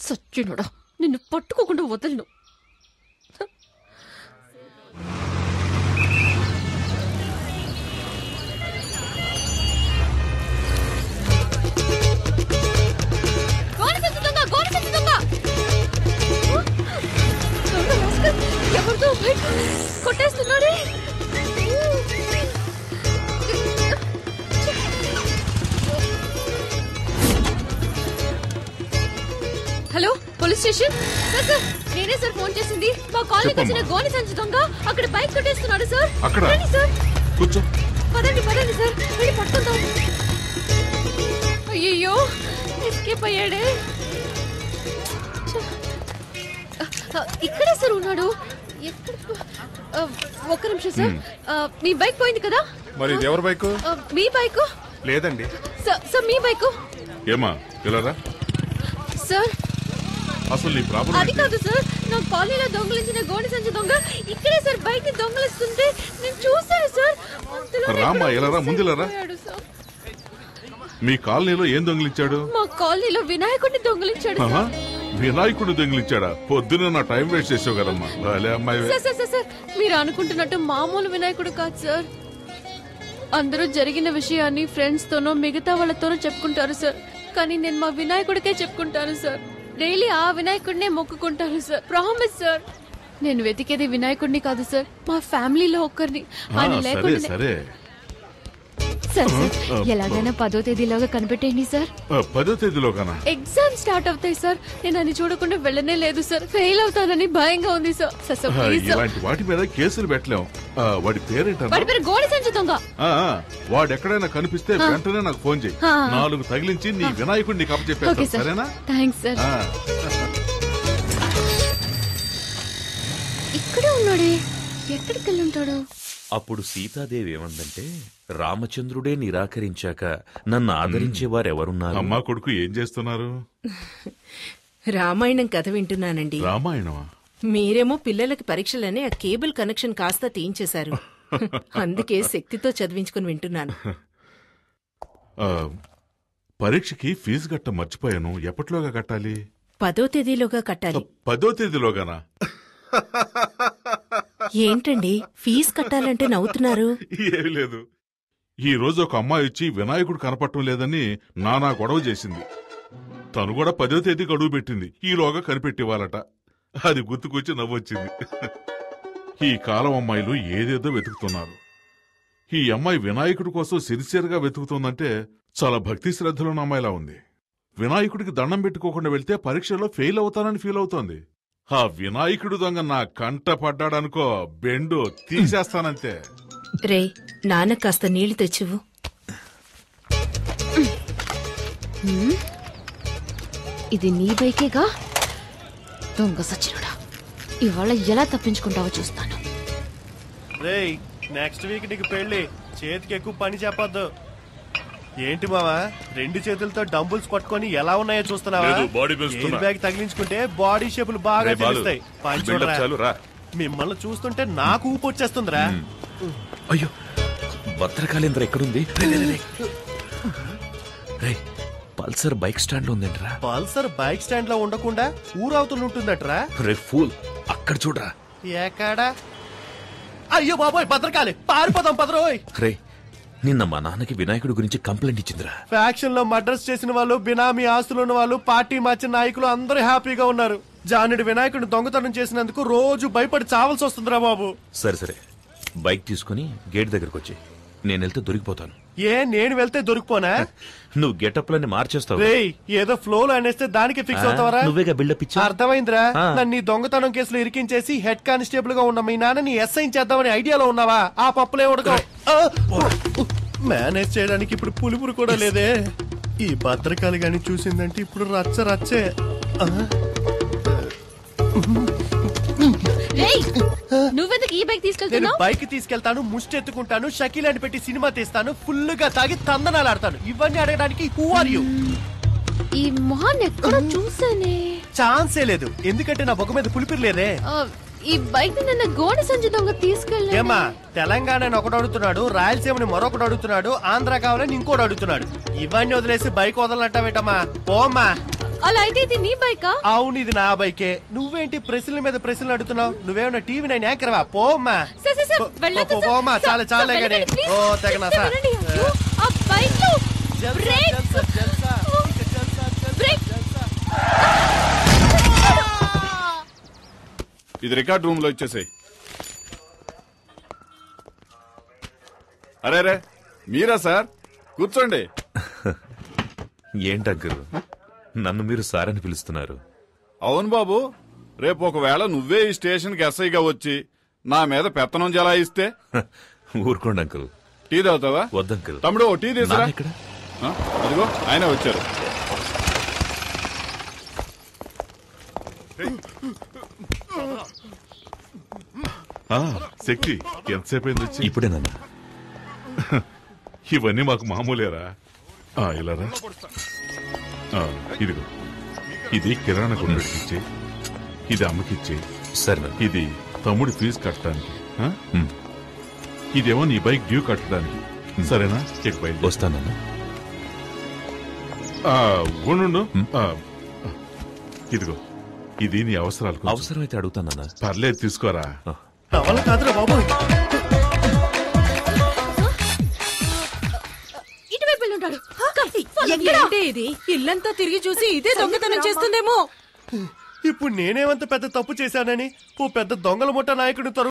సచ్చినోడా, నిన్ను పట్టుకోకుండా వదలను. ఎవరితో కొట్టేస్తున్నాడే. Hello, police station. Sir sir, నేనే సార్ ఫోన్ చేసింది. మా కాలనీకి వచ్చిన గోని సంచి దొంగ అక్కడ బైక్ కొట్టేస్తున్నాడు సార్. సార్ కూర్చో. పదండి పదండి సార్, వెళ్ళి పట్టుకుందాం. అయ్యో, ఎస్కేప్ అయ్యాడే. ఇక్కడే సార్ ఉన్నాడు. ఒక్క నిమిషం సార్, మీ బైక్ పోయింది కదా? మరి ఇది ఎవరి బైక్? మీ బైక్ లేదండి సార్, మీ బైక్. ఏమా ఇలా సార్, అసలు నీ ప్రాబ్లం అది కాదు సార్. నా కాలనీలో దొంగలించిన గోడి సంచి దొంగ ఇక్కడే సార్ బైక్ ని దొంగలిస్తుంటే నేను చూశాను సార్. రామా ఇలా ముందులరా. మీ కాలనీలో ఏం దొంగిలించాడు? మా కాలనీలో వినాయకుడిని దొంగిలించాడు. వినాయకుడిని దొంగిలించాడా? పొద్దున నా టైం వేస్ట్ చేసావు కదమ్మా. సార్, మీరు అనుకుంటున్నట్టు మామూలు వినాయకుడు కాదు సార్. అందరూ జరిగిన విషయాన్ని ఫ్రెండ్స్ తోనో మిగతా వాళ్ళతోనో చెప్పుకుంటారు సార్. కానీ నేను మా వినాయకుడికే చెప్పుకుంటాను సార్. డైలీ ఆ వినాయకుడినే మొక్కుకుంటాను సార్. Promise sir. నేను వెతికేది వినాయకుడిని కాదు సార్, మా ఫ్యామిలీలో ఒక్కరిని. ఆయన లేకుండా సరే సార్ ఎలాగైనా 10వ తేదీలోగా కనిపెట్టేయండి సార్. 10వ తేదీలోగానా? ఎగ్జామ్ స్టార్ట్ అవుతాయి సార్. నేను అని చూడకుండా వెళ్ళనే లేదు సార్. ఫెయిల్ అవుతానని భయంగా ఉంది సార్. ఇలాంటి వాటి మీద కేసులు పెట్టలేం. వాడి పేరేంట? వాడి పేరు గోడి సంచి దొంగ. వాడు ఎక్కడైనా కనిపిస్తే వెంటనే నాకు ఫోన్ చేయి. 4 తగిలించి నీ వినాయకుడిని నీకు అప్పచెప్పేస్తాను. సరేనా? Thanks sir. ఇక్కడే ఉన్నాడే, ఎక్కడికి వెళ్ళి ఉంటాడు? అప్పుడు సీతాదేవి ఏమందంటే, రామచంద్రుడే నిరాకరించాక నన్ను ఆదరించేవారెవరున్నారు? అమ్మా కొడుకు ఏం చేస్తున్నారు? రామాయణం కథ వింటున్నానండి. రామాయణమా? మీరేమో పిల్లలకి పరీక్షలని ఆ కేబుల్ కనెక్షన్ కాస్త తీయించేశారు. అందుకే శక్తితో చదివించుకుని వింటున్నాను. పరీక్షకి ఫీజు కట్ట మర్చిపోయాను. ఎప్పటిలోగా కట్టాలి? 10వ తేదీలోగా కట్టాలి. 10వ తేదీలోగానా? ఏంటండి ఫీజు కట్టాలంటే నవ్వుతున్నారు? ఏమీ లేదు. ఈ రోజు ఒక అమ్మాయి వచ్చి వినాయకుడు కనపడటం లేదని నానా గొడవ చేసింది. తను కూడా 10వ తేదీ గడువు పెట్టింది. ఈలోగా కనిపెట్టివ్వాలట. అది గుర్తుకొచ్చి నవ్వొచ్చింది. ఈ కాలం అమ్మాయిలు ఏదేదో వెతుకుతున్నారు. ఈ అమ్మాయి వినాయకుడి కోసం సిన్సియర్గా వెతుకుతుందంటే చాలా భక్తి శ్రద్ధలున్న అమ్మాయిలా ఉంది. వినాయకుడికి దండం పెట్టుకోకుండా వెళ్తే పరీక్షలో ఫెయిల్ అవుతానని ఫీల్ అవుతోంది. ఆ వినాయకుడు దొంగ నా కంట పడ్డాడనుకో, బెండు తీసేస్తానంతే. రే, నాన్న కాస్త నీళ్లు తెచ్చివు. ఇది నీ బైకేగా? దొంగ సచ్చినోడా, ఇవాళ ఎలా తప్పించుకుంటావో చూస్తాను. రేయ్, నెక్స్ట్ వీక్ నీకు పెళ్లి. చేతికి ఎక్కువ పని చెప్పొద్దు. ఏంటి బావా, 2 చేతులతో డంబుల్స్ కొట్టుకొని ఎలా ఉన్నాయో చూస్తున్నావా? బ్యాగ్ తగిలించుకుంటే బాడీ షేపులు బాగా తెలుస్తాయి. మిమ్మల్ని చూస్తుంటే నాకు ఊపు వచ్చేస్తుందిరా. అయ్యో, భద్రకాళేంద్ర ఎక్కడుంది? పల్సర్ బైక్ స్టాండ్ ఉందేంట్రా? పల్సర్ బైక్ స్టాండ్ లో ఉండకుండా ఊరవుతులు ఉంటుందట్రా. రే ఫూల్, అక్కడ చూడరా. ఎక్కడా? అయ్యో బాబోయ్, భద్రకాళి, పారిపోదాం పదరోయ్. రే, నిన్న మా నాన్నకి వినాయకుడి గురించి కంప్లైంట్ ఇచ్చిందిరా. ఫ్యాక్షన్ లో మర్డర్స్ చేసిన వాళ్ళు, బినామీ ఆస్తులు ఉన్న వాళ్ళు, పార్టీ మార్చిన నాయకులు అందరూ హ్యాపీగా ఉన్నారు. జానుడి వినాయకుడిని దొంగతనం చేసినందుకు రోజు భయపడి చావాల్సి వస్తుందిరా బాబు. సరే, బైక్ తీసుకుని గేట్ దగ్గరకు వచ్చి, నేను వెళ్తే దొరికిపోతాను. నేను వెళ్తే దొరికిపోనా? నువ్వు గెటప్ లని మార్చేస్తావు. ఏదో ఫ్లో లో అనేస్తే దానికి ఫిక్స్ అవుతావరా? నువ్వేగా బిల్డప్ ఇచ్చా. అర్థమైందిరా. నన్ను ఈ దొంగతనం కేసులో ఇరికించేసి హెడ్ కానిస్టేబుల్ గా ఉన్న మీ నాన్నని ఎస్ఐ చేద్దామని ఐడియాలో ఉన్నావా? ఆ పప్పులే ఉడక. మేనేజ్ చేయడానికి ఇప్పుడు పులుపురు కూడా లేదే. ఈ భద్రకాళి గాని చూసిందంటే ఇప్పుడు రచ్చే. నువ్వెందుకు ఈ బైక్ తీసుకెళ్తున్నావు? బైక్ తీసుకెళ్తాను, ముష్టెత్తుకుంటాను, షకీల్ అని పెట్టి సినిమా తీస్తాను, ఫుల్ గా తాగి తందనాలు ఆడతాను. ఇవన్నీ అడగడానికి హూ ఆర్ యూ? ఈ మొహాన్ని ఎక్కడ చూసానే? ఛాన్సే లేదు, ఎందుకంటే నా బొగ్గ మీద పులిపిరి లేదే. ఈ బైక్ ని నిన్న గోడ సంచి దొంగ తీసుకెళ్ళి ఏమా తెలంగాణని ఒకడు అడుగుతున్నాడు, రాయలసీమని మరొకడు అడుగుతున్నాడు, ఆంధ్ర కావాలని ఇంకోటి అడుగుతున్నాడు. ఇవన్నీ వదిలేసి బైక్ వదలనట్టవేటమ్మా? పోమ్మా. అలా అయితే ఇది నీ బైకా? అవును, ఇది నా బైకే. నువ్వేంటి ప్రశ్నల మీద ప్రశ్నలు అడుగుతున్నావు? నువ్వేమన్నా టీవీ నైన్ యాంకర్వా? పోమ్మా పోమ్మా. చాలే చాలే గానీ. ఓ తెగనా సార్. ఇది రికార్డ్ రూమ్ లో ఇచ్చేసాయి. అరే రే, మీరా సార్? కూర్చోండి. ఏంటగ్గురు నన్ను మీరు సార్ అని పిలుస్తున్నారు? అవును బాబు, రేపు ఒకవేళ నువ్వే ఈ స్టేషన్ కి ఎస్ఐగా వచ్చి నా మీద పెత్తనం జలాయిస్తే? ఊరుకోండి అంకుల్. టీ తాగుతావా? వద్దంకుల్. తమ్ముడు ఓ టీ తీసురా. ఇక్కడ అదిగో ఆయన వచ్చారు. శక్తి ఎంతసేపు అయింది వచ్చి? ఇప్పుడేనన్నా. ఇవన్నీ మాకు మామూలేరా. ఇలారా. ఇదిగో, ఇది కిరాణా కొనుగోలుకి ఇచ్చే, ఇది అమ్మకిచ్చే. సరే. ఇది తమ్ముడి ఫీజు కట్టడానికి, ఇదేమో నీ బైక్ డ్యూ కట్టడానికి. సరేనా? చెక్ బయలు వస్తానన్నా. ఉండు. ఇదిగో, ఇది నీ అవసరాలకు. అవసరమైతే అడుగుతానన్నా. పర్లేదు, తీసుకోరా. కాదురా బాబు. ఇటువైపు వెళ్ళుంటాడు. ఏంటి ఇది? ఇల్లంతా తిరిగి చూసి ఇదే దొంగతనం చేస్తుందేమో. ఇప్పుడు నేనేమంత పెద్ద తప్పు చేశానని ఓ పెద్ద దొంగల ముఠా నాయకుడు